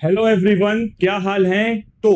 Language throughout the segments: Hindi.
हेलो एवरीवन, क्या हाल है। तो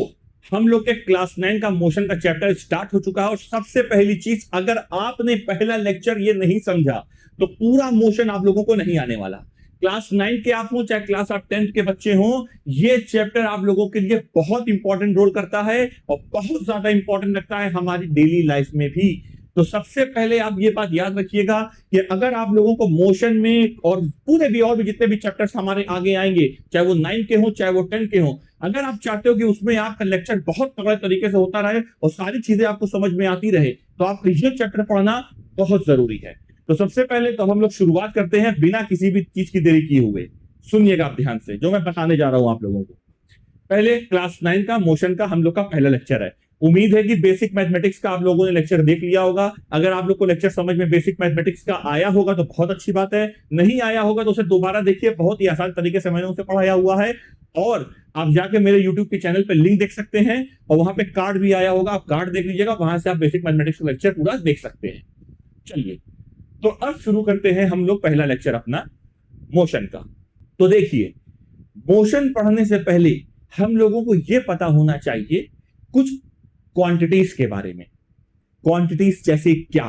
हम लोग के क्लास 9 का मोशन का चैप्टर स्टार्ट हो चुका है। और सबसे पहली चीज, अगर आपने पहला लेक्चर ये नहीं समझा तो पूरा मोशन आप लोगों को नहीं आने वाला। क्लास 9 के आप हो चाहे क्लास आप 10th के बच्चे हो, ये चैप्टर आप लोगों के लिए बहुत इंपॉर्टेंट रोल करता है और बहुत ज्यादा इंपॉर्टेंट लगता है हमारी डेली लाइफ में भी। तो सबसे पहले आप ये बात याद रखिएगा कि अगर आप लोगों को मोशन में और पूरे भी और भी जितने भी चैप्टर्स हमारे आगे आएंगे, चाहे वो 9 के हो चाहे वो 10 के हो, अगर आप चाहते हो कि उसमें आपका लेक्चर बहुत तगड़े तरीके से होता रहे और सारी चीजें आपको समझ में आती रहे, तो आपको ये चैप्टर पढ़ना बहुत जरूरी है। तो सबसे पहले तो हम लोग शुरुआत करते हैं बिना किसी भी चीज की देरी किए हुए। सुनिएगा आप ध्यान से जो मैं बताने जा रहा हूं आप लोगों को। पहले क्लास 9 का मोशन का हम लोग का पहला लेक्चर है। उम्मीद है कि बेसिक मैथमेटिक्स का आप लोगों ने लेक्चर देख लिया होगा। अगर आप लोग को लेक्चर समझ में बेसिक मैथमेटिक्स का आया होगा तो बहुत अच्छी बात है, नहीं आया होगा तो उसे दोबारा देखिए, बहुत ही आसान तरीके से मैंने उसे पढ़ाया हुआ है। और आप जाके मेरे यूट्यूब के चैनल पे लिंक देख सकते हैं और वहां पे कार्ड भी आया होगा, आप कार्ड देख लीजिएगा, वहां से आप बेसिक मैथमेटिक्स का लेक्चर पूरा देख सकते हैं। चलिए, तो अब शुरू करते हैं हम लोग पहला लेक्चर अपना मोशन का। तो देखिए, मोशन पढ़ने से पहले हम लोगों को यह पता होना चाहिए कुछ क्वांटिटीज के बारे में। क्वांटिटीज जैसे क्या,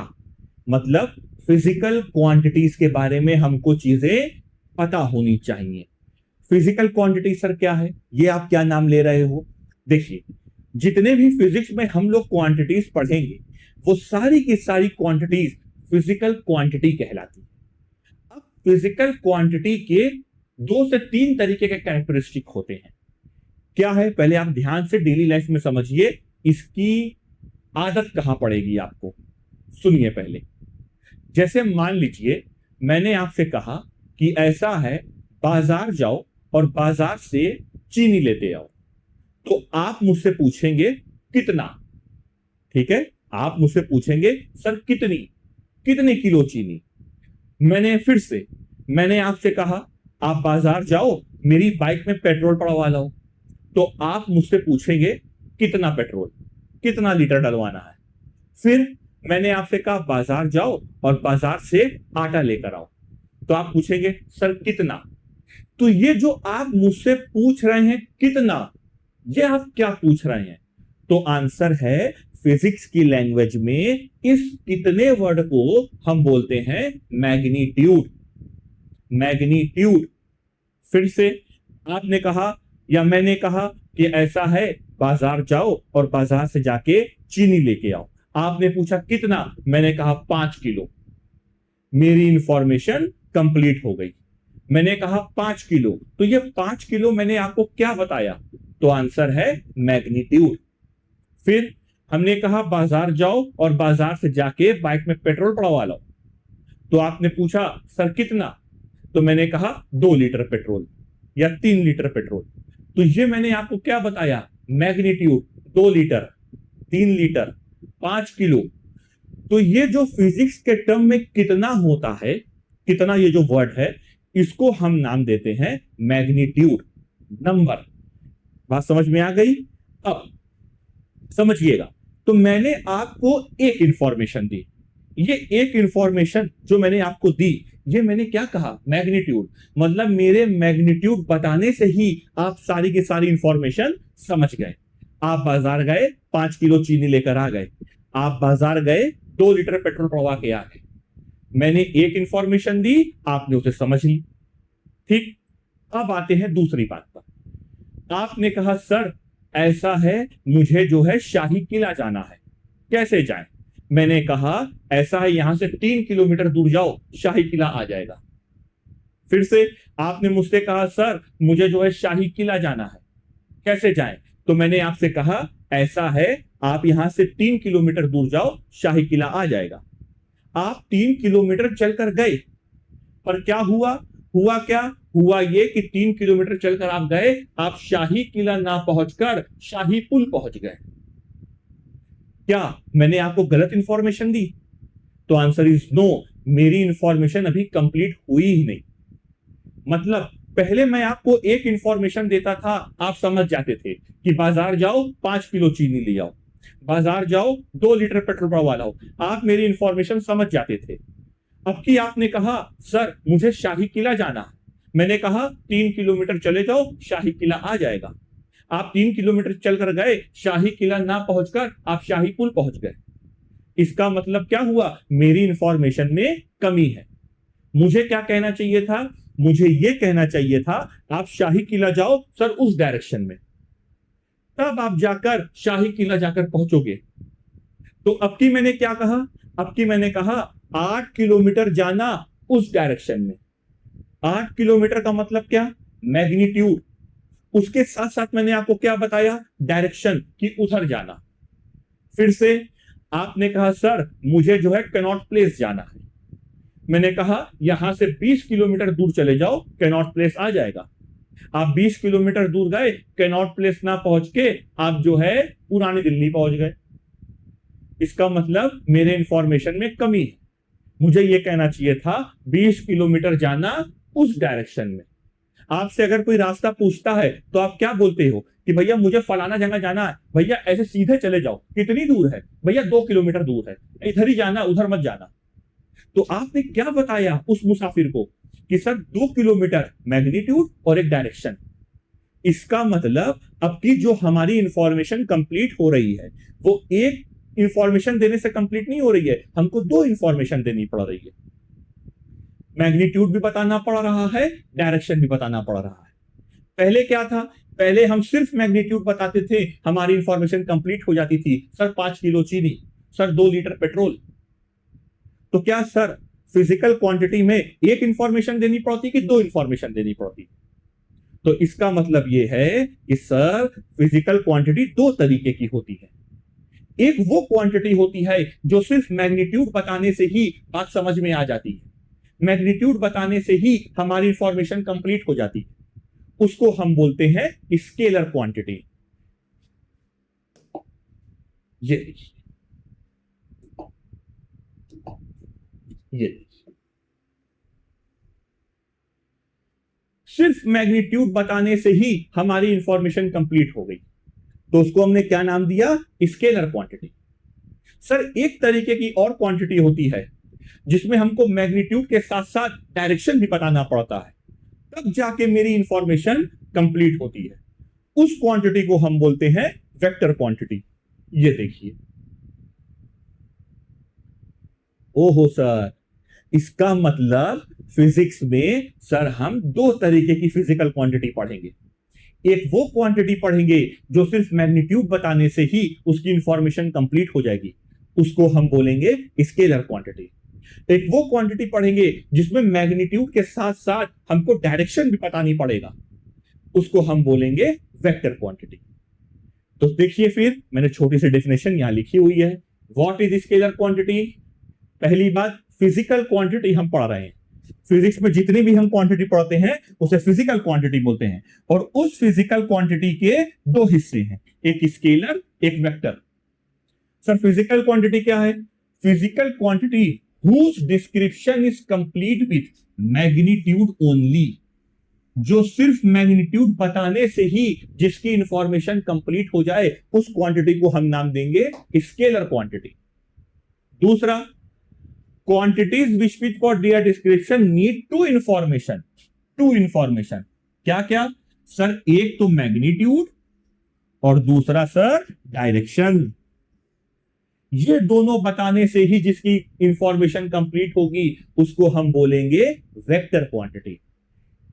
मतलब फिजिकल क्वांटिटीज के बारे में हमको चीजें पता होनी चाहिए। फिजिकल क्वांटिटी सर क्या है, ये आप क्या नाम ले रहे हो। देखिए, जितने भी फिजिक्स में हम लोग क्वांटिटीज पढ़ेंगे वो सारी की सारी क्वांटिटीज फिजिकल क्वांटिटी कहलाती है। अब फिजिकल क्वांटिटी के 2 से 3 तरीके के कैरेक्टरिस्टिक होते हैं। क्या है, पहले आप ध्यान से डेली लाइफ में समझिए, इसकी आदत कहां पड़ेगी आपको। सुनिए पहले, जैसे मान लीजिए मैंने आपसे कहा कि ऐसा है, बाजार जाओ और बाजार से चीनी लेते आओ। तो आप मुझसे पूछेंगे कितना। ठीक है, आप मुझसे पूछेंगे सर कितनी, कितने किलो चीनी। मैंने आपसे कहा आप बाजार जाओ, मेरी बाइक में पेट्रोल पड़वा लाओ। तो आप मुझसे पूछेंगे कितना पेट्रोल, कितना लीटर डलवाना है। फिर मैंने आपसे कहा बाजार जाओ और बाजार से आटा लेकर आओ। तो आप पूछेंगे सर कितना। तो ये जो आप मुझसे पूछ रहे हैं कितना, ये आप क्या पूछ रहे हैं। तो आंसर है, फिजिक्स की लैंग्वेज में इस कितने वर्ड को हम बोलते हैं मैग्नीट्यूड। मैग्नीट्यूड। फिर से आपने कहा या मैंने कहा कि ऐसा है, बाजार जाओ और बाजार से जाके चीनी लेके आओ। आपने पूछा कितना, मैंने कहा 5 किलो। मेरी इंफॉर्मेशन कंप्लीट हो गई। मैंने कहा 5 किलो, तो ये 5 किलो मैंने आपको क्या बताया, तो आंसर है मैग्नीट्यूड। फिर हमने कहा बाजार जाओ और बाजार से जाके बाइक में पेट्रोल पड़वा लो। तो आपने पूछा सर कितना, तो मैंने कहा 2 लीटर पेट्रोल या 3 लीटर पेट्रोल। तो ये मैंने आपको क्या बताया, मैग्नीट्यूड। 2 litre, 3 litre, 5 kilo. तो ये जो फिजिक्स के टर्म में कितना होता है, कितना ये जो वर्ड है, इसको हम नाम देते हैं मैग्नीट्यूड, नंबर। बात समझ में आ गई। अब समझिएगा, तो मैंने आपको एक इंफॉर्मेशन दी। ये एक इंफॉर्मेशन जो मैंने आपको दी, ये मैंने क्या कहा, मैग्नीट्यूड। मतलब मेरे मैग्नीट्यूड बताने से ही आप सारी की सारी इंफॉर्मेशन समझ गए। आप बाजार गए, 5 किलो चीनी लेकर आ गए। आप बाजार गए, 2 लीटर पेट्रोल पड़वा के आ गए। मैंने एक इंफॉर्मेशन दी, आपने उसे समझ ली। ठीक, अब आते हैं दूसरी बात पर। आपने कहा सर ऐसा है, मुझे जो है शाही किला जाना है, कैसे जाए। मैंने कहा ऐसा है, यहां से 3 किलोमीटर दूर जाओ, शाही किला आ जाएगा। फिर से आपने मुझसे कहा सर मुझे जो है शाही किला जाना है, कैसे जाएं। तो मैंने आपसे कहा ऐसा है, आप यहां से 3 किलोमीटर दूर जाओ, शाही किला आ जाएगा। आप 3 किलोमीटर चलकर गए, पर क्या हुआ, हुआ क्या, हुआ ये कि 3 किलोमीटर चलकर आप गए, आप शाही किला ना पहुंचकर शाही पुल पहुंच गए। क्या मैंने आपको गलत इंफॉर्मेशन दी, तो आंसर इज नो। मेरी इंफॉर्मेशन अभी कंप्लीट हुई ही नहीं। मतलब पहले मैं आपको एक इंफॉर्मेशन देता था, आप समझ जाते थे कि बाजार जाओ 5 किलो चीनी ले आओ, बाजार जाओ 2 लीटर पेट्रोल भरवा लाओ, आप मेरी इंफॉर्मेशन समझ जाते थे। अब की आपने कहा सर मुझे शाही किला जाना है, मैंने कहा 3 किलोमीटर चले जाओ, शाही किला आ जाएगा। आप 3 किलोमीटर चलकर गए, शाही किला ना पहुंचकर आप शाही पुल पहुंच गए। इसका मतलब क्या हुआ? मेरी इंफॉर्मेशन में कमी है। मुझे क्या कहना चाहिए था? मुझे यह कहना चाहिए था आप शाही किला जाओ सर उस डायरेक्शन में, तब आप जाकर शाही किला जाकर पहुंचोगे। तो अब की मैंने क्या कहा? अब की मैंने कहा 8 किलोमीटर जाना उस डायरेक्शन में। 8 किलोमीटर का मतलब क्या? मैग्नीट्यूड। उसके साथ साथ मैंने आपको क्या बताया? डायरेक्शन, कि उधर जाना। फिर से आपने कहा सर मुझे जो है कैनॉट प्लेस जाना है। मैंने कहा यहां से 20 किलोमीटर दूर चले जाओ, कैनॉट प्लेस आ जाएगा। आप 20 किलोमीटर दूर गए, कैनॉट प्लेस ना पहुंच के आप जो है पुरानी दिल्ली पहुंच गए। इसका मतलब मेरे इंफॉर्मेशन में कमी है। मुझे यह कहना चाहिए था 20 किलोमीटर जाना उस डायरेक्शन में। आपसे अगर कोई रास्ता पूछता है तो आप क्या बोलते हो कि भैया मुझे फलाना जगह जाना है, भैया ऐसे सीधे चले जाओ। कितनी दूर है? भैया 2 किलोमीटर दूर है, इधर ही जाना, उधर मत जाना। तो आपने क्या बताया उस मुसाफिर को कि सर 2 किलोमीटर मैग्नीट्यूड और एक डायरेक्शन। इसका मतलब अब की जो हमारी इंफॉर्मेशन कंप्लीट हो रही है वो एक इंफॉर्मेशन देने से कंप्लीट नहीं हो रही है, हमको 2 इंफॉर्मेशन देनी पड़ रही है। मैग्नीट्यूड भी बताना पड़ रहा है, डायरेक्शन भी बताना पड़ रहा है। पहले क्या था? पहले हम सिर्फ मैग्नीट्यूड बताते थे, हमारी इंफॉर्मेशन कंप्लीट हो जाती थी। सर 5 किलो चीनी, सर 2 लीटर पेट्रोल। तो क्या सर फिजिकल क्वांटिटी में एक इंफॉर्मेशन देनी पड़ती कि 2 इंफॉर्मेशन देनी पड़ती? तो इसका मतलब यह है कि सर फिजिकल क्वांटिटी 2 तरीके की होती है। एक वो क्वांटिटी होती है जो सिर्फ मैग्नीट्यूड बताने से ही बात समझ में आ जाती है, मैग्नीट्यूड बताने से ही हमारी इंफॉर्मेशन कंप्लीट हो जाती है। उसको हम बोलते हैं स्केलर क्वांटिटी। ये देखिए, ये सिर्फ मैग्नीट्यूड बताने से ही हमारी इंफॉर्मेशन कंप्लीट हो गई, तो उसको हमने क्या नाम दिया? Scalar quantity. सर एक तरीके की और क्वांटिटी होती है जिसमें हमको मैग्नीट्यूड के साथ साथ डायरेक्शन भी बताना पड़ता है, तब जाके मेरी इंफॉर्मेशन कंप्लीट होती है। उस क्वांटिटी को हम बोलते हैं वेक्टर क्वांटिटी। ये देखिए, ओहो सर, इसका मतलब फिजिक्स में सर हम 2 तरीके की फिजिकल क्वांटिटी पढ़ेंगे। एक वो क्वांटिटी पढ़ेंगे जो सिर्फ मैग्नीट्यूड बताने से ही उसकी इंफॉर्मेशन कंप्लीट हो जाएगी, उसको हम बोलेंगे स्केलर क्वांटिटी। एक वो क्वांटिटी पढ़ेंगे जिसमें मैग्नीट्यूड के साथ साथ हमको डायरेक्शन भी बतानी पड़ेगा, उसको हम बोलेंगे वेक्टर क्वांटिटी। तो देखिए, फिर मैंने छोटी सी डेफिनेशन यहां लिखी हुई है। What is scalar quantity? पहली बात, फिजिकल क्वांटिटी हम पढ़ रहे हैं। फिजिक्स में जितनी भी हम क्वांटिटी पढ़ते हैं उसे फिजिकल क्वांटिटी बोलते हैं, और उस फिजिकल क्वांटिटी के 2 हिस्से हैं, एक स्केलर, एक वेक्टर। सर फिजिकल क्वांटिटी क्या है? Physical quantity whose description is complete with magnitude only, जो सिर्फ मैग्नीट्यूड बताने से ही जिसकी इंफॉर्मेशन कंप्लीट हो जाए, उस क्वांटिटी को हम नाम देंगे स्केलर क्वांटिटी। दूसरा, quantities which for their description need 2 information. 2 information क्या क्या? सर एक तो मैग्नीट्यूड और दूसरा सर डायरेक्शन। ये दोनों बताने से ही जिसकी इंफॉर्मेशन कंप्लीट होगी उसको हम बोलेंगे वेक्टर क्वांटिटी।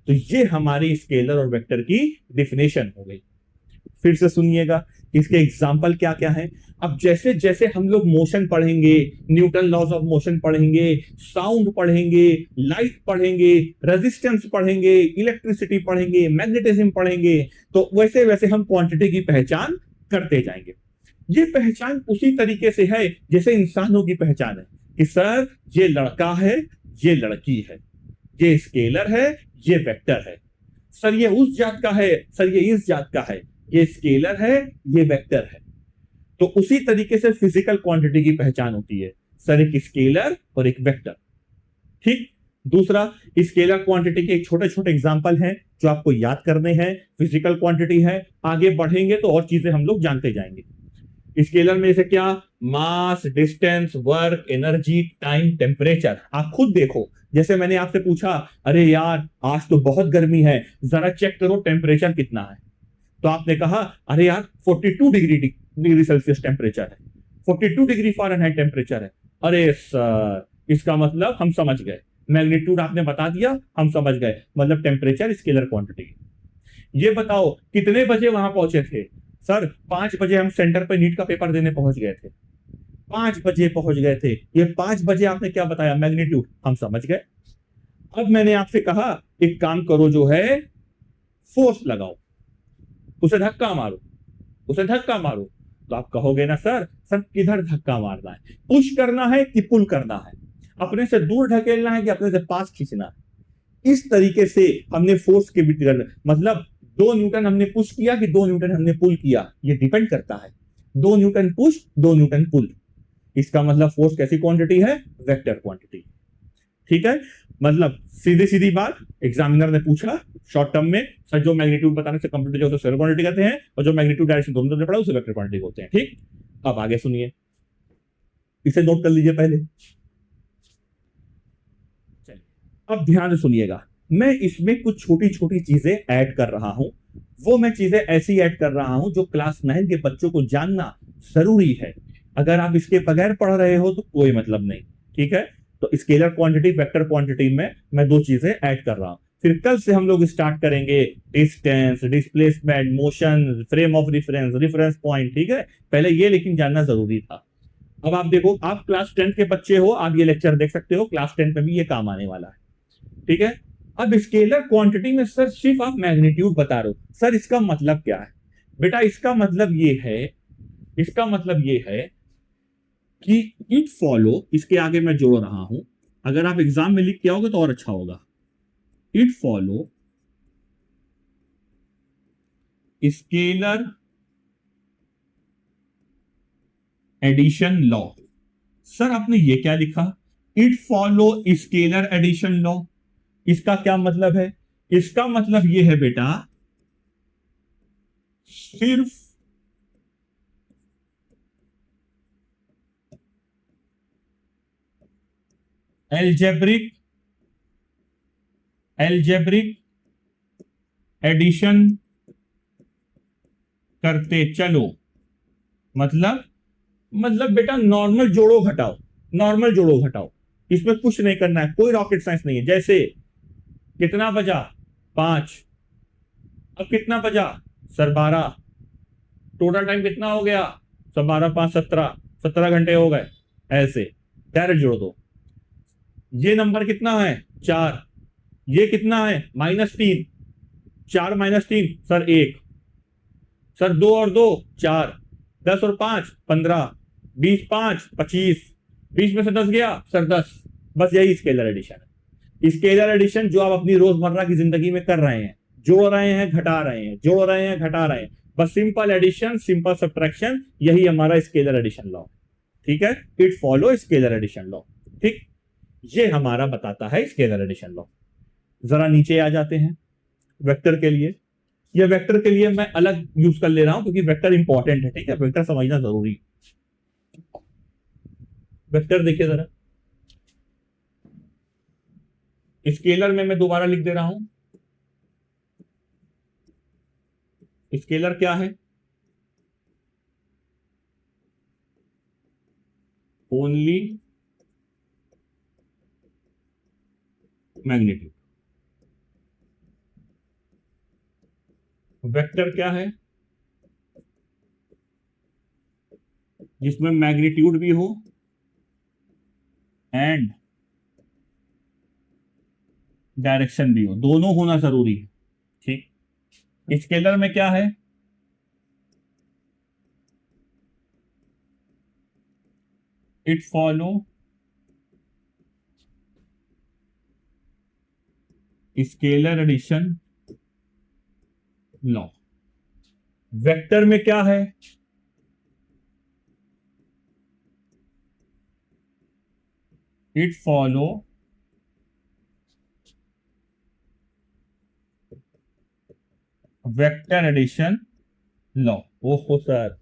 तो ये हमारी स्केलर और वेक्टर की डेफिनेशन हो गई। फिर से सुनिएगा, इसके एग्जांपल क्या क्या है। अब जैसे जैसे हम लोग मोशन पढ़ेंगे, न्यूटन लॉज ऑफ मोशन पढ़ेंगे, साउंड पढ़ेंगे, लाइट पढ़ेंगे, रेजिस्टेंस पढ़ेंगे, इलेक्ट्रिसिटी पढ़ेंगे, मैग्नेटिज्म पढ़ेंगे, तो वैसे वैसे हम क्वांटिटी की पहचान करते जाएंगे। ये पहचान उसी तरीके से है जैसे इंसानों की पहचान है कि सर ये लड़का है, ये लड़की है, ये स्केलर है, ये वेक्टर है। सर ये उस जात का है, सर ये इस जात का है, ये स्केलर है, ये वेक्टर है। तो उसी तरीके से फिजिकल क्वांटिटी की पहचान होती है, सर एक स्केलर और एक वेक्टर। ठीक। दूसरा, स्केलर क्वांटिटी के एक छोटे छोटे एग्जांपल हैं जो आपको याद करने हैं। फिजिकल क्वांटिटी है, आगे बढ़ेंगे तो और चीजें हम लोग जानते जाएंगे। स्केलर में जैसे क्या, mass, distance, work, energy, time, temperature. आप खुद देखो, जैसे मैंने आपसे पूछा, अरे यार आज तो बहुत गर्मी है, जरा चेक करो टेम्परेचर कितना है। तो आपने कहा अरे यार 42 डिग्री सेल्सियस टेम्परेचर है, 42 डिग्री फ़ारेनहाइट टेम्परेचर है। अरे सर, इसका मतलब हम समझ गए, मैग्नीट्यूड आपने बता दिया, हम समझ गए, मतलब टेम्परेचर स्केलर क्वांटिटी। ये बताओ कितने बजे वहां पहुंचे थे? सर 5 बजे हम सेंटर पे नीट का पेपर देने पहुंच गए थे, 5 बजे पहुंच गए थे। ये 5 बजे आपने क्या बताया? मैग्नीट्यूड, हम समझ गए। अब मैंने आपसे कहा एक काम करो, जो है फोर्स लगाओ, उसे धक्का मारो, उसे धक्का मारो। तो आप कहोगे ना सर, सर किधर धक्का मारना है, पुश करना है कि पुल करना है, अपने से दूर ढकेलना है कि अपने से पास खींचना है? इस तरीके से हमने फोर्स के बीच, मतलब 2 न्यूटन हमने पुश किया कि 2 न्यूटन हमने पुल किया, ये डिपेंड करता है। 2 न्यूटन पुश, 2 न्यूटन पुल, इसका मतलब फोर्स कैसी क्वांटिटी है? Vector quantity. ठीक है, मतलब सीधी सीधी बात, एग्जामिनर ने पूछा शॉर्ट टर्म में, सर जो मैग्नीट्यूड बताने से कंप्यूटर जो स्केलर क्वांटिटी कहते हैं, और जो मैग्नीट्यूड डायरेक्शन दोनों तरफ पड़ा उसे वेक्टर क्वांटिटी बोलते हैं। ठीक, अब आगे सुनिए, इसे नोट कर लीजिए पहले। चलिए अब ध्यान से सुनिएगा, मैं इसमें कुछ छोटी छोटी चीजें ऐड कर रहा हूं। वो मैं चीजें ऐसी ऐड कर रहा हूं जो क्लास 9 के बच्चों को जानना जरूरी है। अगर आप इसके बगैर पढ़ रहे हो तो कोई मतलब नहीं। ठीक है, तो स्केलर क्वांटिटी, वेक्टर क्वांटिटी में मैं दो चीजें ऐड कर रहा हूं। फिर कल से हम लोग स्टार्ट करेंगे distance, displacement, motion, frame of reference, reference point. ठीक है, पहले ये लेकिन जानना जरूरी था। अब आप देखो, आप क्लास 10 के बच्चे हो, आप ये लेक्चर देख सकते हो, क्लास 10 में भी ये काम आने वाला है। ठीक है, अब स्केलर क्वांटिटी में सर सिर्फ आप मैग्नीट्यूड बता रहे हो, सर इसका मतलब क्या है? बेटा इसका मतलब ये है, इसका मतलब ये है कि इट फॉलो, इसके आगे मैं जोड़ रहा हूं, अगर आप एग्जाम में लिख के आओगे तो और अच्छा होगा। It follow scalar addition law. Sir आपने ये क्या लिखा? It follow scalar addition law. इसका क्या मतलब है? इसका मतलब ये है बेटा, सिर्फ एल्जेब्रिक एल्जेब्रिक एडिशन करते चलो। मतलब बेटा नॉर्मल जोड़ो घटाओ, नॉर्मल जोड़ो घटाओ, इसमें कुछ नहीं करना है, कोई रॉकेट साइंस नहीं है। जैसे कितना बजा? 5। अब कितना बजा? सर 12। टोटल टाइम कितना हो गया? सर 12 5 17, 17 घंटे हो गए। ऐसे डायरेक्ट जोड़ दो। ये नंबर कितना है? 4। ये कितना है? -3। 4 -3 सर 1। सर 2 और 2 4, 10 और 5 15, 20 5 25, 20 में से 10 गया सर 10। बस यही स्केलर एडिशन है। स्केलर एडिशन जो आप अपनी रोजमर्रा की जिंदगी में कर रहे हैं, जोड़ रहे हैं घटा रहे हैं, जोड़ रहे हैं घटा रहे हैं, बस सिंपल एडिशन, सिंपल सब्ट्रैक्शन, यही हमारा स्केलर एडिशन लॉ। ठीक है, it follow scalar addition law. ठीक, ये हमारा बताता है स्केलर एडिशन लॉ। जरा नीचे आ जाते हैं वेक्टर के लिए। ये वेक्टर के लिए मैं अलग यूज कर ले रहा हूं क्योंकि वेक्टर इंपॉर्टेंट है। ठीक है, वेक्टर समझना जरूरी है। वेक्टर देखिए जरा, स्केलर में मैं दोबारा लिख दे रहा हूं। स्केलर क्या है? Only magnitude. वेक्टर क्या है? जिसमें मैग्नीट्यूड भी हो एंड डायरेक्शन भी हो, दोनों होना जरूरी है। ठीक, स्केलर में क्या है? It follow scalar addition law. Vector में क्या है? It follow vector addition law. ओहो सर,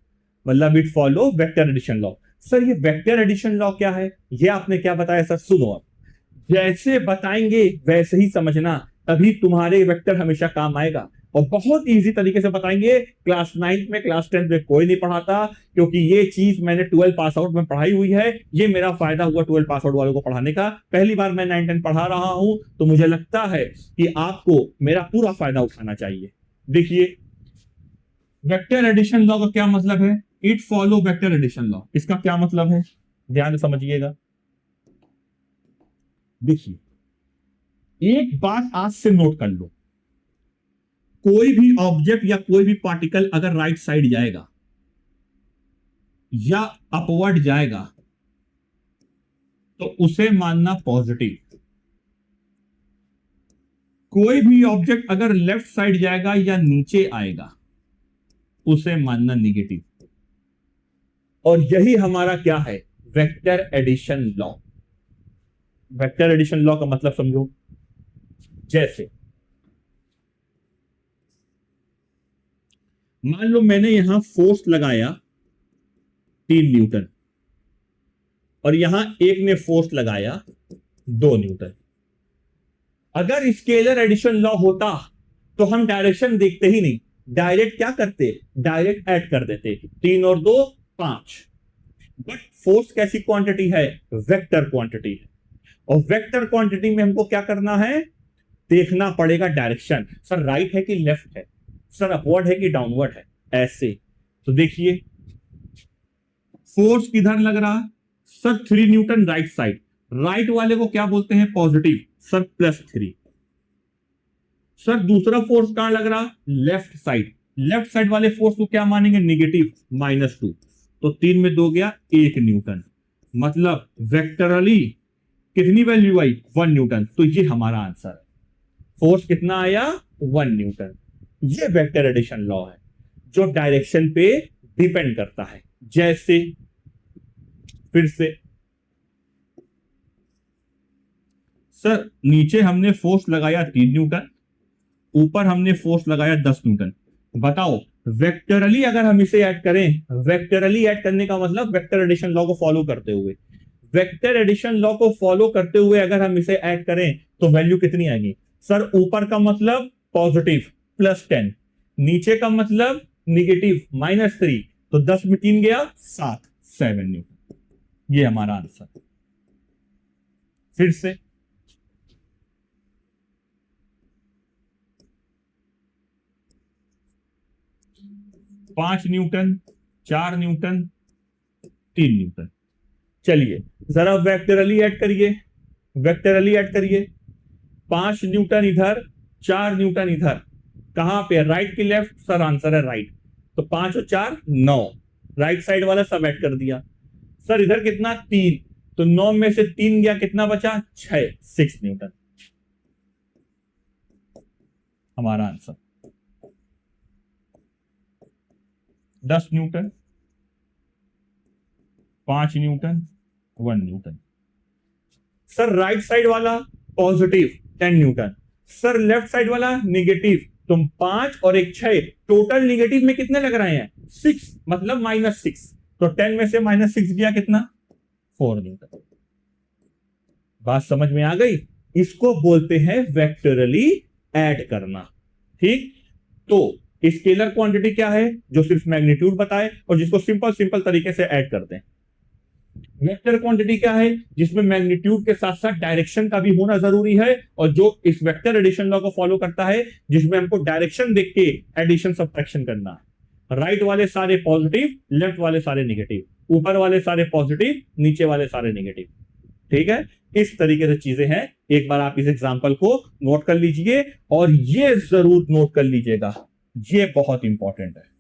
मतलब it follow vector addition law. Sir ये वेक्टर एडिशन लॉ क्या है, ये आपने क्या बताया सर? सुनो, अब जैसे बताएंगे वैसे ही समझना, तभी तुम्हारे वेक्टर हमेशा काम आएगा। और बहुत इजी तरीके से बताएंगे, क्लास 9 में क्लास 10 में कोई नहीं पढ़ाता, क्योंकि ये चीज मैंने 12 पास आउट में पढ़ाई हुई है। ये मेरा फायदा हुआ 12 पास आउट वालों को पढ़ाने का। पहली बार मैं 9 10 पढ़ा रहा हूं, तो मुझे लगता है कि आपको मेरा पूरा फायदा उठाना चाहिए। देखिए, वेक्टर एडिशन लॉ का क्या मतलब है? It follow vector addition law. इसका क्या मतलब है, ध्यान से समझिएगा। देखिए, एक बात आज से नोट कर लो, कोई भी ऑब्जेक्ट या कोई भी पार्टिकल अगर राइट साइड जाएगा या अपवर्ड जाएगा तो उसे मानना पॉजिटिव। कोई भी ऑब्जेक्ट अगर लेफ्ट साइड जाएगा या नीचे आएगा उसे मानना निगेटिव। और यही हमारा क्या है? Vector addition law. Vector addition law का मतलब समझो। जैसे मान लो मैंने यहां फोर्स लगाया 3 न्यूटन, और यहां एक ने फोर्स लगाया 2 न्यूटन। अगर स्केलर एडिशन लॉ होता तो हम डायरेक्शन देखते ही नहीं, डायरेक्ट क्या करते? डायरेक्ट ऐड कर देते, 3 और 2 5। बट फोर्स कैसी क्वांटिटी है? वेक्टर क्वांटिटी है। और वेक्टर क्वांटिटी में हमको क्या करना है? देखना पड़ेगा डायरेक्शन, सर राइट है कि लेफ्ट है, सर अपवर्ड है कि डाउनवर्ड है, ऐसे। तो देखिए, फोर्स किधर लग रहा? Sir 3 Newton right side. Right वाले को क्या बोलते हैं? Positive, sir +3। सर दूसरा फोर्स कहां लग रहा? Left side. लेफ्ट साइड वाले फोर्स को क्या मानेंगे? निगेटिव, -2। तो 3 में 2 गया, 1 न्यूटन। मतलब वेक्टरली कितनी वैल्यू आई? 1 न्यूटन। तो ये हमारा आंसर है। फोर्स कितना आया? 1 न्यूटन। ये वेक्टर एडिशन लॉ है जो डायरेक्शन पे डिपेंड करता है। जैसे फिर से, सर नीचे हमने फोर्स लगाया 3 न्यूटन, ऊपर हमने फोर्स लगाया 10 न्यूटन। बताओ, वेक्टरली अगर हम इसे ऐड करें, वेक्टरली ऐड करने का मतलब वेक्टर एडिशन लॉ को फॉलो करते हुए, वेक्टर एडिशन लॉ को फॉलो करते हुए अगर हम इसे ऐड करें तो वैल्यू कितनी आएगी? सर ऊपर का मतलब पॉजिटिव +10, नीचे का मतलब निगेटिव -3। तो 10 में 3 गया, 7, 7 न्यूटन। ये हमारा आंसर। फिर से, 5 न्यूटन, 4 न्यूटन, 3 न्यूटन। चलिए जरा वेक्टरली ऐड करिए, वेक्टरली ऐड करिए। 5 न्यूटन इधर, 4 न्यूटन इधर, कहां पे? राइट की लेफ्ट? सर आंसर है राइट। तो 5 और 4 9, राइट साइड वाला सब ऐड कर दिया। सर इधर कितना? 3। तो 9 में से 3 गया, कितना बचा? 6, 6 न्यूटन। हमारा answer 10 newton, 5 newton, 1 newton. Sir right side वाला positive 10 newton, sir left side वाला निगेटिव। तुम 5 और एक 6, टोटल निगेटिव में कितने लग रहे हैं? 6, मतलब -6। तो 10 में से -6 गया, कितना? 4 न्यूटन। बात समझ में आ गई? इसको बोलते हैं वेक्टरली ऐड करना। ठीक, तो स्केलर क्वांटिटी क्या है? जो सिर्फ मैग्नीट्यूड बताए और जिसको सिंपल सिंपल तरीके से ऐड करते हैं। वेक्टर क्वांटिटी क्या है? जिसमें मैग्नीट्यूड के साथ साथ डायरेक्शन का भी होना जरूरी है, और जो इस वेक्टर एडिशन लॉ को फॉलो करता है, जिसमें हमको डायरेक्शन देख के एडिशन सब्ट्रैक्शन करना है। राइट वाले सारे पॉजिटिव, लेफ्ट वाले सारे निगेटिव, ऊपर वाले सारे पॉजिटिव, नीचे वाले सारे निगेटिव। ठीक है, इस तरीके से चीजें हैं। एक बार आप इस एग्जांपल को नोट कर लीजिए, और ये जरूर नोट कर लीजिएगा, ये बहुत इंपॉर्टेंट है।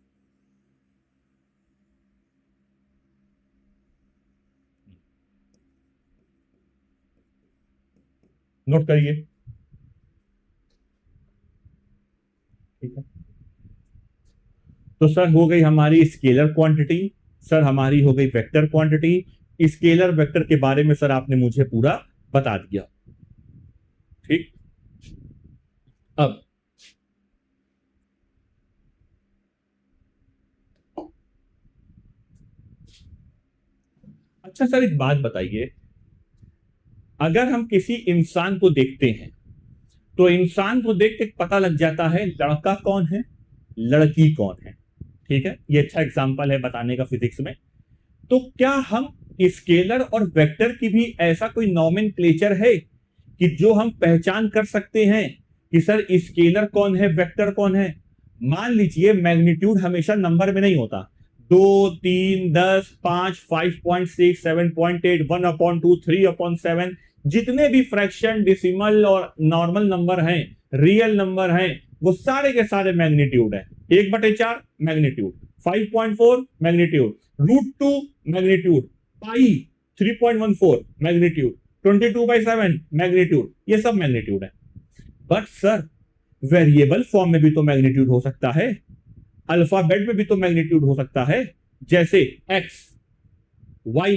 नोट करिए। ठीक है, तो सर हो गई हमारी स्केलर क्वांटिटी, सर हमारी हो गई वेक्टर क्वांटिटी। स्केलर वेक्टर के बारे में सर आपने मुझे पूरा बता दिया। ठीक, अब अच्छा सर एक बात बताइए, अगर हम किसी इंसान को देखते हैं तो इंसान को देख के पता लग जाता है लड़का कौन है, लड़की कौन है। ठीक है, ये अच्छा एग्जांपल है बताने का फिजिक्स में। तो क्या हम स्केलर और वेक्टर की भी ऐसा कोई नॉमेनक्लेचर है कि जो हम पहचान कर सकते हैं कि सर स्केलर कौन है, वेक्टर कौन है? मान लीजिए मैग्नीट्यूड हमेशा नंबर में नहीं होता, 2, 3, 10, 5, 5.6, 7.8, 1/2, 3/7, जितने भी फ्रैक्शन, डिसिमल और नॉर्मल नंबर हैं, रियल नंबर हैं, वो सारे के सारे मैग्नीट्यूड है। 1/4 मैग्नीट्यूड, 5.4 मैग्नीट्यूड, √2 मैग्नीट्यूड, पाई 3.14 मैग्नीट्यूड, 22/7 मैग्नीट्यूड, ये सब मैग्नीट्यूड है। बट सर वेरिएबल फॉर्म में भी तो मैग्नीट्यूड हो सकता है, अल्फाबेट में भी तो मैग्नीट्यूड हो सकता है, जैसे एक्स, वाई,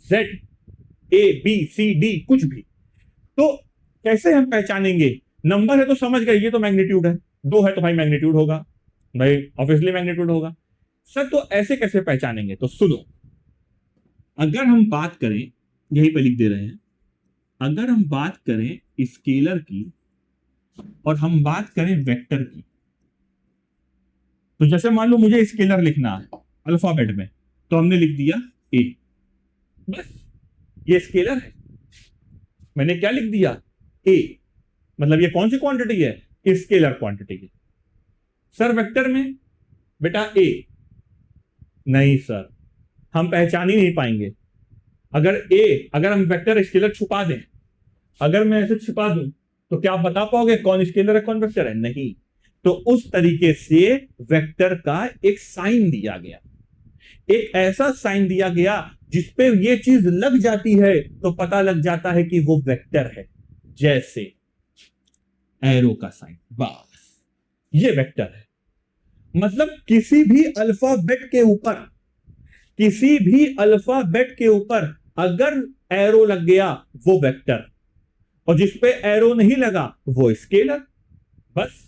जेड, ए, बी, सी, डी, कुछ भी। तो कैसे हम पहचानेंगे? नंबर है तो समझ गए ये तो मैग्नीट्यूड है, 2 है तो भाई मैग्नीट्यूड होगा, भाई ऑब्वियसली मैग्नीट्यूड होगा। सर तो ऐसे कैसे पहचानेंगे? तो सुनो, अगर हम बात करें, यहीं पे लिख दे रहे हैं, अगर हम बात करें स्केलर की और हम बात करें वेक्टर की, तो जैसे मान लो मुझे स्केलर लिखना है अल्फाबेट में, तो हमने लिख दिया ए, बस ये स्केलर है। मैंने क्या लिख दिया? ए। मतलब ये कौन सी क्वांटिटी है? स्केलर क्वांटिटी है। सर वेक्टर में बेटा ए, नहीं सर, हम पहचान ही नहीं पाएंगे। अगर हम वेक्टर स्केलर छुपा दें, अगर मैं ऐसे छुपा दूं, तो क्या आप बता पाओगे कौन स्केलर है कौन वेक्टर है? नहीं। तो उस तरीके से वेक्टर का एक साइन दिया गया, एक ऐसा साइन दिया गया जिसपे ये चीज लग जाती है तो पता लग जाता है कि वो वेक्टर है, जैसे एरो का साइन, बस ये वेक्टर है। मतलब किसी भी अल्फाबेट के ऊपर, किसी भी अल्फाबेट के ऊपर अगर एरो लग गया वो वेक्टर, और जिस पे एरो नहीं लगा वो स्केलर। बस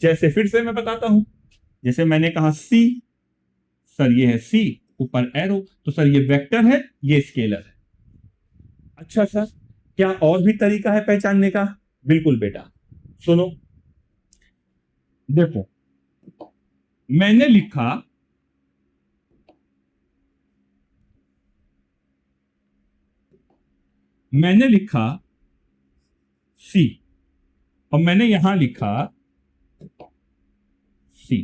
जैसे फिर से मैं बताता हूं, जैसे मैंने कहा सी, सर ये है सी, ऊपर एरो, तो सर ये वेक्टर है, ये स्केलर है। अच्छा सर क्या और भी तरीका है पहचानने का? बिल्कुल बेटा, सुनो, देखो मैंने लिखा सी और मैंने यहां लिखा सी।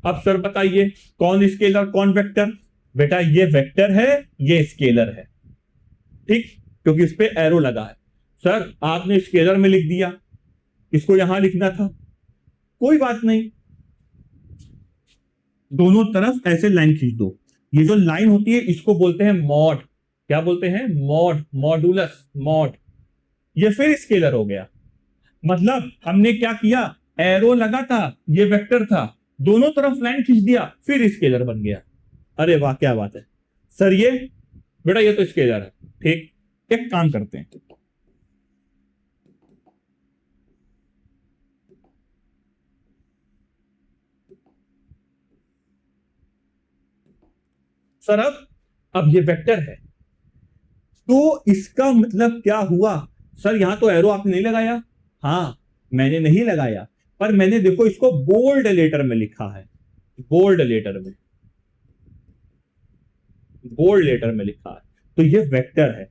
अब सर बताइए कौन स्केलर कौन वेक्टर? बेटा ये वेक्टर है, ये स्केलर है, ठीक, क्योंकि इस पे एरो लगा है। सर आपने स्केलर में लिख दिया, इसको यहां लिखना था, कोई बात नहीं, दोनों तरफ ऐसे लाइन खींच दो। ये जो लाइन होती है इसको बोलते हैं मॉड। क्या बोलते हैं? Mod, modulus, mod. ये फिर स्केलर हो गया। मतलब हमने क्या किया, एरो लगा था, ये वेक्टर था, दोनों तरफ लाइन खींच दिया, फिर स्केलर बन गया। अरे वाह क्या बात है सर, ये बेटा ये तो स्केलर है। ठीक, एक काम करते हैं, सर अब ये वेक्टर है, तो इसका मतलब क्या हुआ? सर यहां तो एरो आपने नहीं लगाया। हाँ मैंने नहीं लगाया, पर मैंने देखो इसको बोल्ड लेटर में लिखा है, बोल्ड लेटर में, बोल्ड लेटर में लिखा है, तो ये वेक्टर है।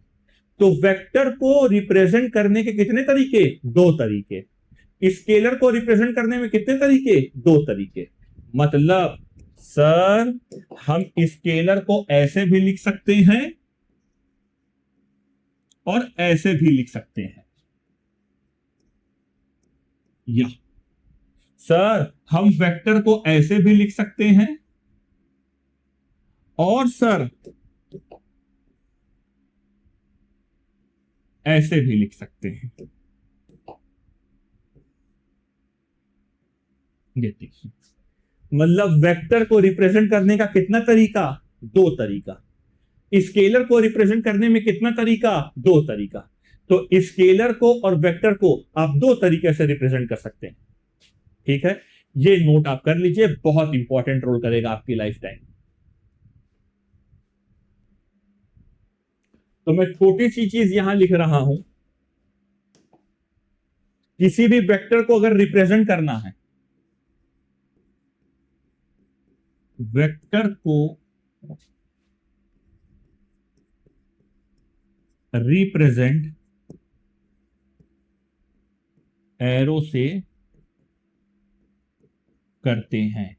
तो वेक्टर को रिप्रेजेंट करने के कितने तरीके? 2 तरीके। स्केलर को रिप्रेजेंट करने में कितने तरीके? 2 तरीके। मतलब सर हम स्केलर को ऐसे भी लिख सकते हैं और ऐसे भी लिख सकते हैं, या सर हम वेक्टर को ऐसे भी लिख सकते हैं और सर ऐसे भी लिख सकते हैं। ये देखिए, मतलब वेक्टर को रिप्रेजेंट करने का कितना तरीका? 2 तरीका। स्केलर को रिप्रेजेंट करने में कितना तरीका? 2 तरीका। तो स्केलर को और वेक्टर को आप 2 तरीके से रिप्रेजेंट कर सकते हैं। ठीक है, ये नोट आप कर लीजिए, बहुत इंपॉर्टेंट रोल करेगा आपकी लाइफ टाइम। तो मैं छोटी सी चीज यहां लिख रहा हूं, किसी भी वेक्टर को अगर रिप्रेजेंट करना है, वेक्टर को रिप्रेजेंट एरो से करते हैं,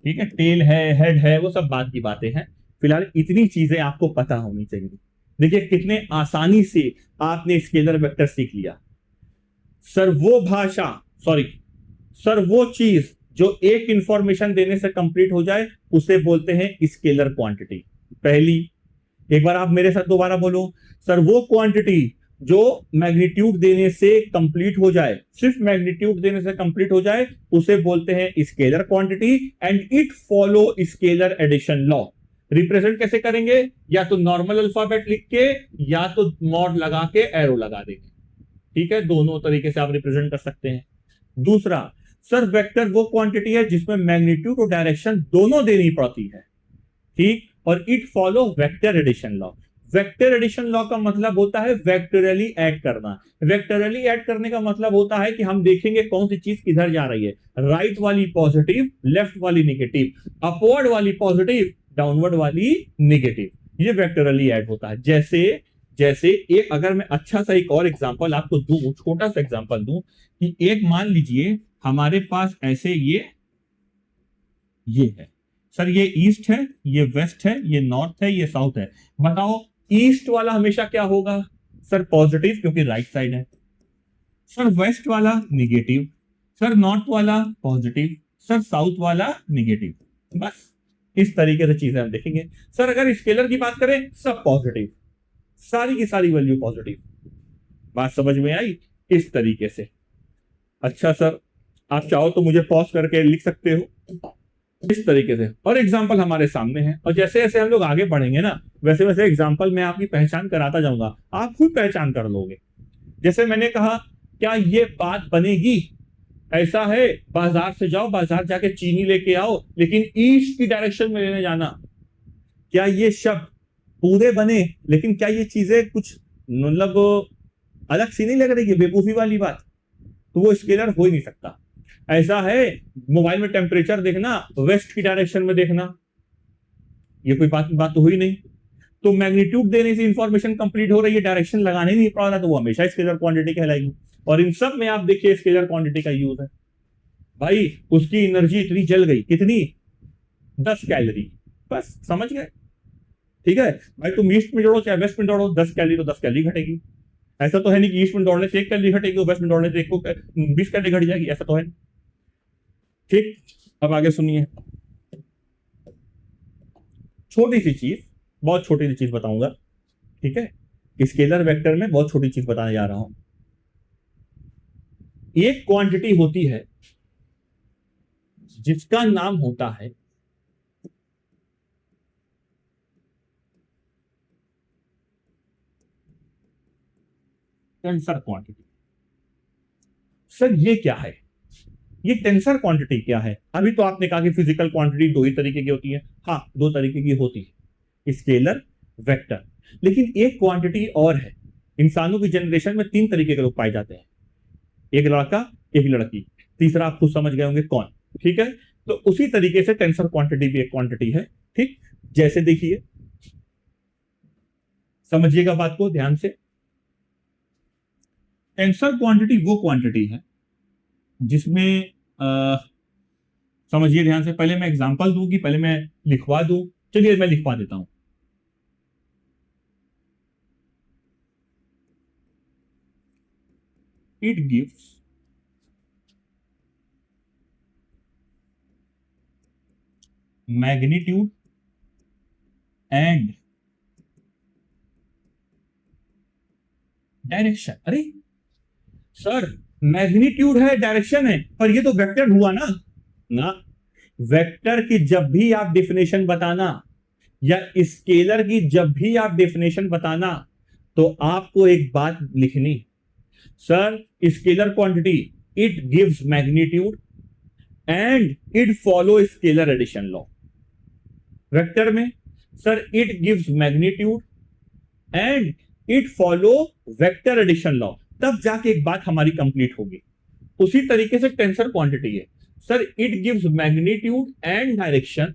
ठीक है, टेल है, हेड है, वो सब बात की बातें हैं। फिलहाल इतनी चीजें आपको पता होनी चाहिए। देखिए कितने आसानी से आपने स्केलर वेक्टर सीख लिया। सर वो भाषा, सॉरी सर वो चीज जो एक इंफॉर्मेशन देने से कंप्लीट हो जाए उसे बोलते हैं स्केलर क्वांटिटी। पहली, एक बार आप मेरे साथ दोबारा बोलो, सर वो क्वांटिटी जो मैग्नीट्यूड देने से कंप्लीट हो जाए, सिर्फ मैग्नीट्यूड देने से कंप्लीट हो जाए, उसे बोलते हैं scalar quantity and it follow scalar addition law. Represent कैसे करेंगे? या तो नॉर्मल अल्फाबेट लिख के या तो मॉड लगा के एरो लगा देंगे, ठीक है, दोनों तरीके से आप रिप्रेजेंट कर सकते हैं। दूसरा, सर वेक्टर वो क्वांटिटी है जिसमें मैग्नीट्यूड और डायरेक्शन दोनों देनी पड़ती है, ठीक, और it follow vector addition law. Vector addition law का मतलब होता है वेक्टरली ऐड करना। वेक्टरली ऐड करने का मतलब होता है कि हम देखेंगे कौन सी चीज किधर जा रही है, राइट वाली पॉजिटिव, लेफ्ट वाली निगेटिव, अपवर्ड वाली पॉजिटिव, डाउनवर्ड वाली निगेटिव। ये वेक्टरली ऐड होता है। जैसे जैसे एक, अगर मैं अच्छा सा एक और एग्जांपल आपको दूं, छोटा सा एग्जांपल दूं, कि एक मान लीजिए हमारे पास ऐसे ये है, सर ये ईस्ट है, ये वेस्ट है, ये नॉर्थ है, ये साउथ है। बताओ ईस्ट वाला हमेशा क्या होगा? सर पॉजिटिव, क्योंकि राइट साइड है। सर वेस्ट वाला निगेटिव, सर नॉर्थ वाला पॉजिटिव, सर साउथ वाला निगेटिव। बस इस तरीके से चीजें हम देखेंगे। सर अगर स्केलर की बात करें, सब पॉजिटिव, सारी की सारी वैल्यू पॉजिटिव। बात समझ में आई? इस तरीके से। अच्छा सर, आप चाहो तो मुझे पॉज करके लिख सकते हो, इस तरीके से। और एग्जाम्पल हमारे सामने है, और जैसे जैसे हम लोग आगे बढ़ेंगे ना, वैसे वैसे एग्जाम्पल मैं आपकी पहचान कराता जाऊंगा, आप खुद पहचान कर लोगे। जैसे मैंने कहा, क्या ये बात बनेगी? ऐसा है, बाजार से जाओ, बाजार जाके चीनी लेके आओ, लेकिन ईस्ट की डायरेक्शन में लेने जाना। क्या ये शब्द पूरे बने? लेकिन क्या ये चीजें कुछ मतलब अलग सी नहीं लग रही है, बेवकूफी वाली बात? तो वो स्केलर हो ही नहीं सकता। ऐसा है, मोबाइल में टेम्परेचर देखना, वेस्ट की डायरेक्शन में देखना, ये कोई बात तो हुई नहीं। तो मैग्नीट्यूड देने से इंफॉर्मेशन कंप्लीट हो रही है, डायरेक्शन लगाने नहीं पड़ रहा, तो वो हमेशा स्केलर क्वांटिटी कहलाएगी। और इन सब में आप देखिए स्केलर क्वांटिटी का यूज है। भाई उसकी एनर्जी इतनी जल गई, कितनी? 10 कैलोरी। बस समझ गए? ठीक है भाई, तुम ईस्ट में दौड़ो चाहे वेस्ट में दौड़ो, 10 कैलोरी तो 10 कैलोरी घटेगी। ऐसा तो है नहीं कि ईस्ट में दौड़ने से 1 कैलोरी घटेगी और वेस्ट में दौड़ने से 20 कैलोरी घट जाएगी, ऐसा तो है नहीं। ठीक, अब आगे सुनिए, छोटी सी चीज, बहुत छोटी सी चीज बताऊंगा, ठीक है, स्केलर वेक्टर में बहुत छोटी चीज बताने जा रहा हूं। एक क्वांटिटी होती है जिसका नाम होता है टेंसर क्वांटिटी। सर ये क्या है? ये टेंसर क्वांटिटी क्या है? अभी तो आपने कहा कि फिजिकल क्वांटिटी दो ही तरीके की होती है। हाँ, दो तरीके की होती है, स्केलर, वेक्टर। लेकिन एक क्वांटिटी और है। इंसानों की जनरेशन में 3 तरीके के लोग पाए जाते हैं, एक लड़का, एक लड़की, तीसरा आप खुद समझ गए होंगे कौन, ठीक है। तो उसी तरीके से टेंसर क्वांटिटी भी एक क्वांटिटी है, ठीक। जैसे देखिए, समझिएगा बात को ध्यान से। टेंसर क्वांटिटी वो क्वांटिटी है जिसमें समझिए ध्यान से, पहले मैं एग्जांपल दूं कि पहले मैं लिखवा दूं? चलिए मैं लिखवा देता हूं। It gives magnitude and direction. अरे सर, मैग्नीट्यूड है, डायरेक्शन है, पर ये तो वेक्टर हुआ ना। ना, वेक्टर की जब भी आप डिफिनेशन बताना या स्केलर की जब भी आप डेफिनेशन बताना, तो आपको एक बात लिखनी, sir scalar quantity it gives magnitude and it follow scalar addition law. Vector में sir it gives magnitude and it follow vector addition law, तब जाके एक बात हमारी कंप्लीट होगी। उसी तरीके से टेंसर क्वांटिटी है sir, it gives magnitude and direction.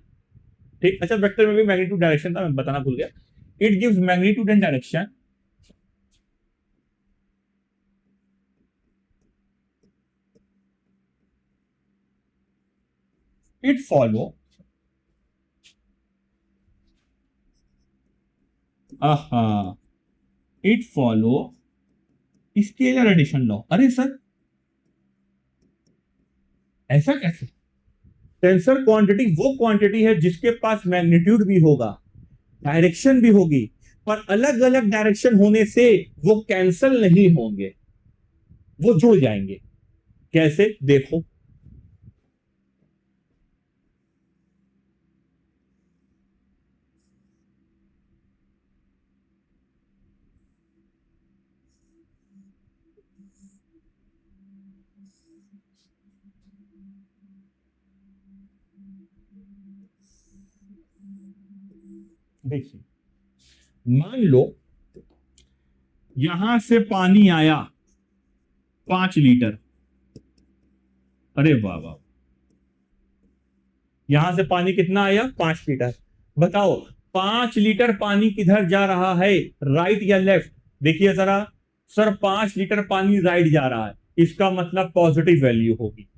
ठीक, अच्छा वेक्टर में भी मैग्नीट्यूड डायरेक्शन था, मैं बताना भूल गया। It gives magnitude and direction it follow it follow scalar addition law. अरे सर ऐसा कैसे? टेंसर क्वांटिटी वो क्वांटिटी है जिसके पास मैग्नीट्यूड भी होगा, डायरेक्शन भी होगी, पर अलग अलग डायरेक्शन होने से वो कैंसल नहीं होंगे, वो जुड़ जाएंगे। कैसे? देखो, देखिए मान लो यहां से पानी आया 5 लीटर। अरे वाह वाह, यहां से पानी कितना आया? 5 लीटर। बताओ 5 लीटर पानी किधर जा रहा है, राइट या लेफ्ट? देखिए जरा सर, 5 लीटर पानी राइट जा रहा है, इसका मतलब पॉजिटिव वैल्यू होगी।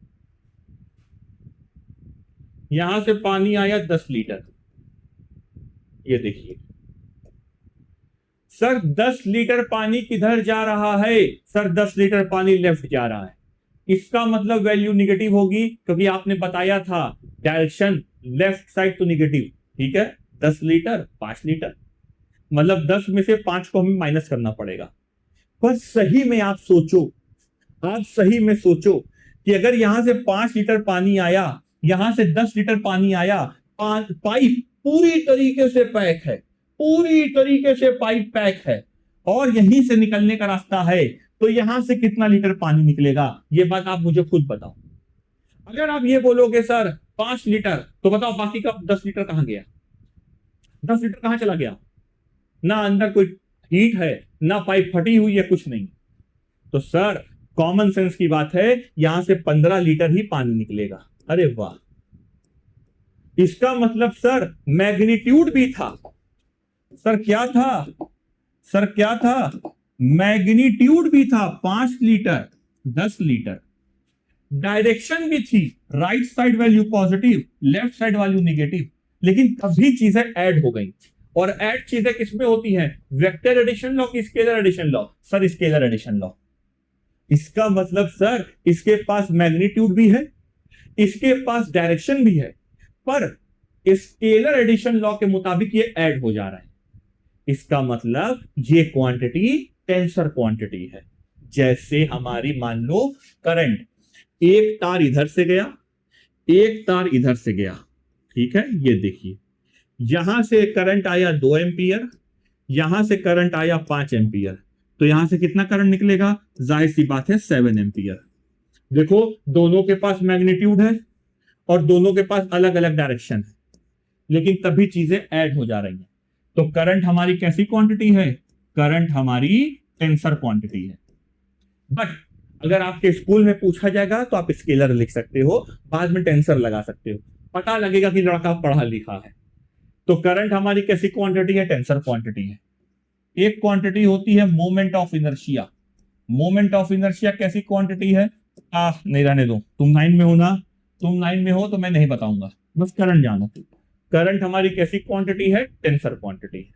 यहां से पानी आया 10 लीटर, ये देखिए सर 10 लीटर पानी किधर जा रहा है? सर 10 लीटर पानी लेफ्ट जा रहा है, इसका मतलब वैल्यू निगेटिव होगी, क्योंकि आपने बताया था डायरेक्शन लेफ्ट साइड तो निगेटिव। ठीक है, 10 लीटर 5 लीटर, मतलब 10 में से 5 को हमें माइनस करना पड़ेगा। पर सही में आप सोचो, आप सही में सोचो कि अगर यहां से 5 लीटर पानी आया, यहां से 10 लीटर पानी आया, पाइप पूरी तरीके से पैक है, पूरी तरीके से पाइप पैक है, और यहीं से निकलने का रास्ता है, तो यहां से कितना लीटर पानी निकलेगा? ये बात आप मुझे खुद बताओ। अगर आप ये बोलोगे सर 5 लीटर, तो बताओ बाकी का 10 लीटर कहां गया? 10 लीटर कहां चला गया? ना अंदर कोई हीट है, ना पाइप फटी हुई है, कुछ नहीं। तो सर कॉमन सेंस की बात है, यहां से 15 लीटर ही पानी निकलेगा। अरे वाह, इसका मतलब सर मैग्नीट्यूड भी था। सर क्या था? सर क्या था? मैग्नीट्यूड भी था, 5 लीटर 10 लीटर। डायरेक्शन भी थी, right side value positive, left side value negative. लेकिन तभी चीजें ऐड हो गई, और ऐड चीजें किसमें होती हैं? वेक्टर एडिशन लॉ की scalar addition law? Sir scalar addition law. इसका मतलब सर इसके पास मैग्नीट्यूड भी है, इसके पास डायरेक्शन भी है, पर स्केलर एडिशन लॉ के मुताबिक ये ऐड हो जा रहा है। इसका मतलब ये क्वांटिटी टेंसर क्वांटिटी है। जैसे हमारी मान लो करंट, एक तार इधर से गया, एक तार इधर से गया। ठीक है, ये देखिए यहां से करंट आया 2 एम्पियर, यहां से करंट आया 5 एम्पियर, तो यहां से कितना करंट निकलेगा? जाहिर सी बात है 7 एम्पियर। देखो दोनों के पास मैग्नीट्यूड है और दोनों के पास अलग अलग डायरेक्शन है, लेकिन तभी चीजें ऐड हो जा रही हैं। तो करंट हमारी कैसी क्वांटिटी है? करंट हमारी टेंसर क्वांटिटी है। बट अगर आपके स्कूल में पूछा जाएगा तो आप स्केलर लिख सकते हो, बाद में टेंसर लगा सकते हो, पता लगेगा कि लड़का पढ़ा लिखा है। तो करंट हमारी कैसी क्वांटिटी है? टेंसर क्वांटिटी है। एक क्वांटिटी होती है moment of inertia. Moment of inertia कैसी क्वांटिटी है? नहीं रहने दो, तुम 9 में हो ना, तुम 9 में हो तो मैं नहीं बताऊंगा, बस करंट जानो। करंट हमारी कैसी क्वांटिटी है? टेंसर क्वांटिटी है।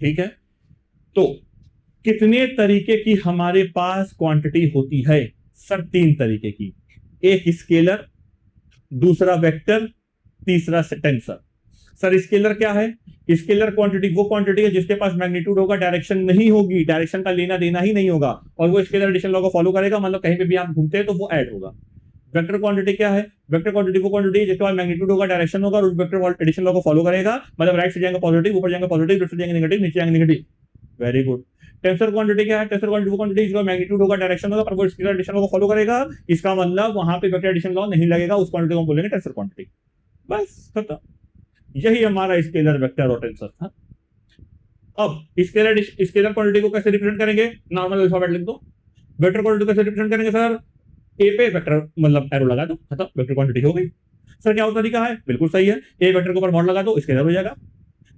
ठीक है, तो कितने तरीके की हमारे पास क्वांटिटी होती है? सर 3 तरीके की, एक स्केलर, दूसरा वेक्टर, तीसरा टेंसर। सर स्केलर क्या है? स्केलर क्वांटिटी वो क्वांटिटी है जिसके पास मैग्नीट्यूड होगा, डायरेक्शन नहीं होगी, डायरेक्शन का लेना देना ही नहीं होगा, और वो स्केलर एडिशन लॉ को फॉलो करेगा, मतलब कहीं पे भी आप घूमते हैं तो वो ऐड होगा। वेक्टर क्वांटिटी क्या है? वेक्टर क्वांटिटी वो क्वांटिटी जिसके पास मैग्नीट्यूड होगा, डायरेक्शन होगा, और वेक्टर एडिशन लॉ को फॉलो करेगा, मतलब राइट से जाएंगे पॉजिटिव, ऊपर जाएंगे पॉजिटिव, लेफ्ट से जाएंगे नेगेटिव, नीचे जाएंगे negative. Very good. Tensor quantity क्या है? टेंसर क्वांटिटी वो क्वांटिटी जिसका मैग्नीट्यूड होगा, डायरेक्शन होगा, पर वो स्केलर एडिशन लॉ को फॉलो करेगा, इसका मतलब वहां पे वेक्टर एडिशन लॉ नहीं लगेगा, उस क्वांटिटी को हम बोलेंगे टेंसर क्वांटिटी। बस खत्म। यही हमारा स्केलर, वेक्टर और टेंसर था। अब स्केलर क्वांटिटी को कैसे रिप्रेजेंट करेंगे? नॉर्मल अल्फाबेट लिख दो। वेक्टर क्वांटिटी को कैसे रिप्रेजेंट करेंगे सर? ए पे वेक्टर मतलब एरो लगा दो, खत्म, वेक्टर क्वांटिटी हो गई। सर क्या होता तरीका है? बिल्कुल सही है। ए वेक्टर के ऊपर मॉड लगा दो, स्केलर हो जाएगा।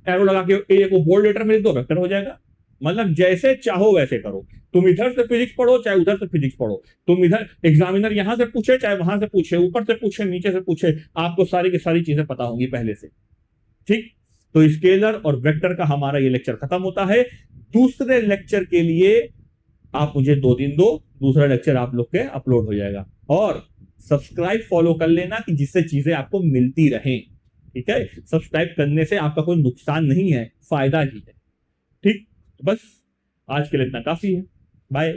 एरो लगा के ए को बोल्ड लेटर में लिख दो, वेक्टर हो जाएगा। मतलब जैसे चाहो वैसे करो। तुम इधर से फिजिक्स पढ़ो चाहे उधर से फिजिक्स पढ़ो, तुम इधर एग्जामिनर यहां से पूछे चाहे वहां से पूछे, ऊपर से पूछे नीचे से पूछे, आपको सारी की सारी चीजें पता होंगी पहले से। ठीक, तो स्केलर और वेक्टर का हमारा ये लेक्चर खत्म होता है। दूसरे लेक्चर के लिए आप मुझे 2 दिन दो, दूसरा लेक्चर आप लोग के अपलोड हो जाएगा। और सब्सक्राइब फॉलो कर लेना कि जिससे चीजें आपको मिलती रहें। ठीक है, सब्सक्राइब करने से आपका कोई नुकसान नहीं है, फायदा ही है। ठीक, बस आज के लिए इतना काफी है। बाय।